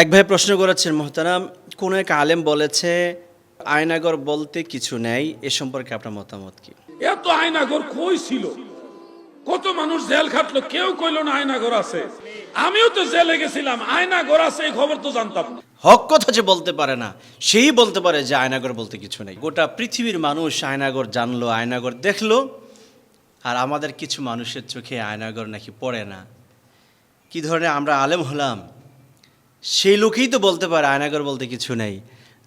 এক ভাই প্রশ্ন করেছেন মোহতারাম, কোন এক আলেম বলেছে আয়নাগর বলতে কিছু নেই, এ সম্পর্কে আপনার মতামত কি? এত আয়নাঘর কই ছিল? কত মানুষ জেল খাটলো, কেউ কইলো না আয়নাঘর আছে। আমিও তো জেলে গেছিলাম, আয়নাঘর আছে এই খবর তো জানতাম না। হক কথা যে বলতে পারে না, সেই বলতে পারে যে আয়নাগর বলতে কিছু নেই। গোটা পৃথিবীর মানুষ আয়নাগর জানলো, আয়নাগর দেখলো, আর আমাদের কিছু মানুষের চোখে আয়নাগর নাকি পড়ে না। কি ধরনের আমরা আলেম হলাম? সেই লোকেই তো বলতে পারে আয়নাগর বলতে কিছু নেই,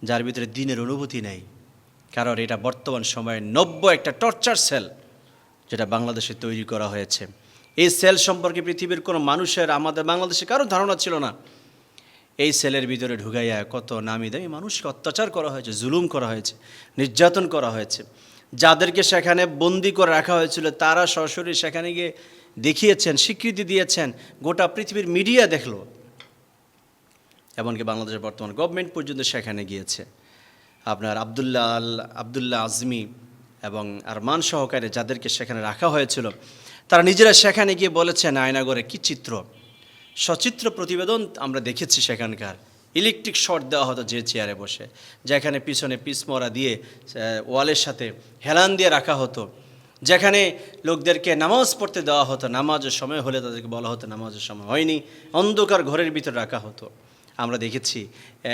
যার ভিতরে দিনের অনুভূতি নেই। কারণ এটা বর্তমান সময়ে নব্য একটা টর্চার সেল যেটা বাংলাদেশে তৈরি করা হয়েছে। এই সেল সম্পর্কে পৃথিবীর কোনো মানুষের, আমাদের বাংলাদেশে কারো ধারণা ছিল না। এই সেলের ভিতরে ঢুকাইয়া কত নামি দামি মানুষকে অত্যাচার করা হয়েছে, জুলুম করা হয়েছে, নির্যাতন করা হয়েছে। যাদেরকে সেখানে বন্দি করে রাখা হয়েছিল তারা সরাসরি সেখানে গিয়ে দেখিয়েছেন, স্বীকৃতি দিয়েছেন, গোটা পৃথিবীর মিডিয়া দেখলো। এমনকি বাংলাদেশের বর্তমান গভর্নমেন্ট পর্যন্ত সেখানে গিয়েছে। আপনার আবদুল্লাহ আজমি এবং আরমান সহকারে যাদেরকে সেখানে রাখা হয়েছিল, তারা নিজেরা সেখানে গিয়ে বলেছেন আয়নাগরে কী চিত্র, সচিত্র প্রতিবেদন আমরা দেখেছি। সেখানকার ইলেকট্রিক শর্ট দেওয়া হতো যে চেয়ারে বসে, যেখানে পিছনে পিসমরা দিয়ে ওয়ালের সাথে হেলান দিয়ে রাখা হতো, যেখানে লোকদেরকে নামাজ পড়তে দেওয়া হতো, নামাজের সময় হলে তাদেরকে বলা হতো নামাজের সময় হয়নি, অন্ধকার ঘরের ভিতরে রাখা হতো। আমরা দেখেছি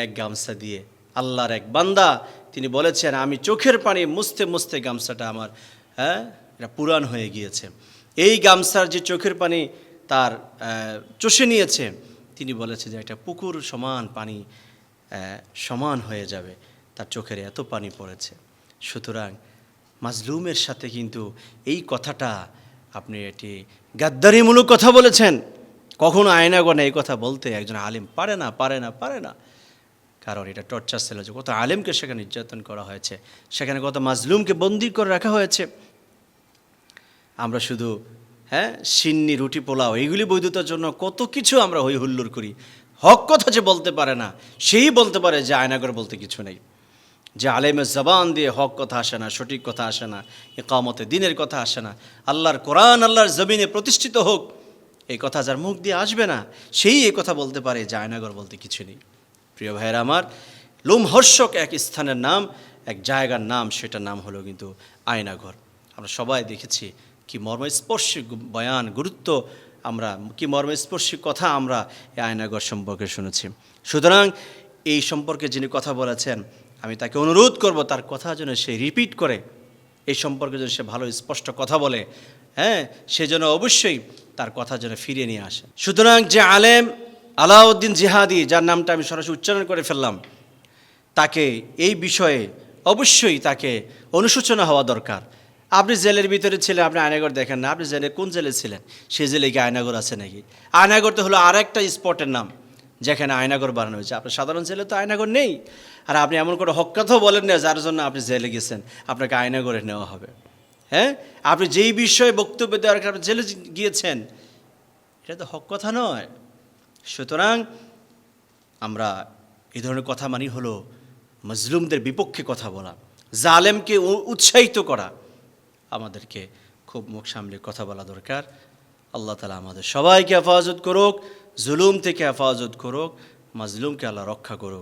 এক গামছা দিয়ে আল্লাহর এক বান্দা তিনি বলেছেন আমি চোখের পানি মুছতে মুছতে গামছাটা আমার এটা পুরান হয়ে গিয়েছে। এই গামছার যে চোখের পানি তার চষে নিয়েছে, তিনি বলেছে যে একটা পুকুর সমান পানি সমান হয়ে যাবে, তার চোখের এত পানি পড়েছে। সুতরাং মাজলুমের সাথে কিন্তু এই কথাটা আপনি এটি গাদ্দারিমূলক কথা বলেছেন। কখনো আয়নাগণে এই কথা বলতে একজন আলেম পারে না। কারণ এটা টর্চার ছিল যে কত আলেমকে সেখানে নির্যাতন করা হয়েছে, সেখানে কত মাজলুমকে বন্দি করে রাখা হয়েছে। আমরা শুধু সিন্নি রুটি পোলাও এইগুলি বৈধতার জন্য কত কিছু আমরা হই হুল্লোড় করি। হক কথা যে বলতে পারে না, সেই বলতে পারে যে আয়নাগর বলতে কিছু নেই। যে আলেমের জবান দিয়ে হক কথা আসে না, সঠিক কথা আসে না, ইকামতে দিনের কথা আসে না, আল্লাহর কোরআন আল্লাহর জমিনে প্রতিষ্ঠিত হোক, এই কথা যার মুখ দিয়ে আসবে না, সেই এই কথা বলতে পারে যে আয়নাগর বলতে কিছু নেই। প্রিয় ভাইয়েরা আমার, লোমহর্ষক এক স্থানের নাম, এক জায়গার নাম, সেটার নাম হলো কিন্তু আয়নাঘর। আমরা সবাই দেখেছি কি মর্মস্পর্শী বয়ান, গুরুত্ব, আমরা কি মর্মস্পর্শী কথা আমরা এই আয়নাঘর সম্পর্কে শুনেছি। সুতরাং এই সম্পর্কে যিনি কথা বলেছেন, আমি তাকে অনুরোধ করব তার কথা যেন সে রিপিট করে, এই সম্পর্কে যেন সে ভালো স্পষ্ট কথা বলে, সে যেন অবশ্যই তার কথা যেন ফিরিয়ে নিয়ে আসে। সুতরাং যে আলেম আলাউদ্দিন জিহাদি, যার নামটা আমি সরাসরি উচ্চারণ করে ফেললাম, তাকে এই বিষয়ে অবশ্যই তাকে অনুশোচনা হওয়া দরকার। আপনি জেলের ভিতরে ছিলেন, আপনি আয়নাগর দেখেন না, আপনি জেলে কোন জেলে ছিলেন? সেই জেলে কি আয়নাগর আছে নাকি? আয়নাগর তো হলো আর একটা স্পটের নাম যেখানে আয়নাগর বানানো হয়েছে। আপনার সাধারণ জেলে তো আয়নাগর নেই। আর আপনি এমন করে হক কথাও বলেন না যার জন্য আপনি জেলে গেছেন আপনাকে আয়নাগরে নেওয়া হবে। আপনি যেই বিষয়ে বক্তব্য দেওয়ার কারণে জেলে গিয়েছেন, এটা তো হক কথা নয়। সুতরাং আমরা এই ধরনের কথা মানি হলো মজলুমদের বিপক্ষে কথা বলা, জালেমকে উৎসাহিত করা। আমাদেরকে খুব মুখ সামলে কথা বলা দরকার। আল্লাহ তাআলা আমাদের সবাইকে হেফাজত করুক, জুলুম থেকে হেফাজত করুক, মাজলুমকে আল্লাহ রক্ষা করুক।